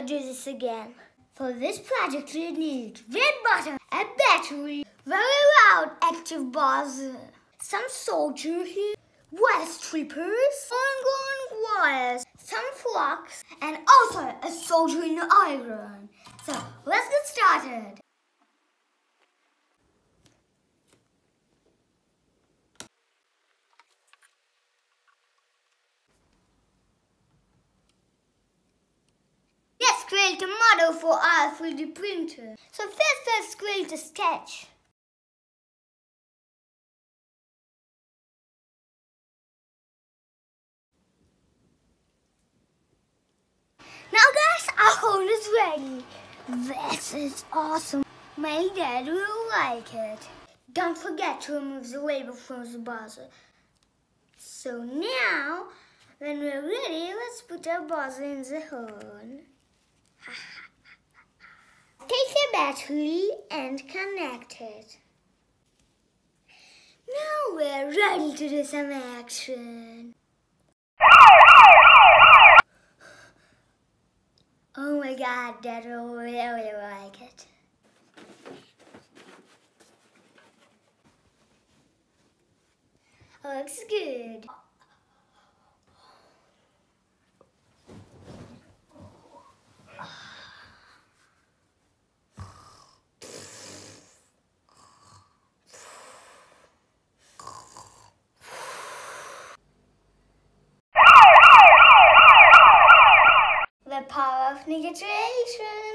do this again. For this project, we need red button, a battery, very loud active buzzer, some solder here, wire strippers, ongoing wires, some flux, and also a soldering iron. So let's get started. Let's create a model for our 3D printer. So first let's create a sketch. Now guys, our hole is ready. This is awesome. My dad will like it. Don't forget to remove the label from the buzzer. So now, when we're ready, let's put our buzzer in the hole. Take the battery and connect it. Now we're ready to do some action. Oh my God, Dad will really like it. Looks good. The power of negation.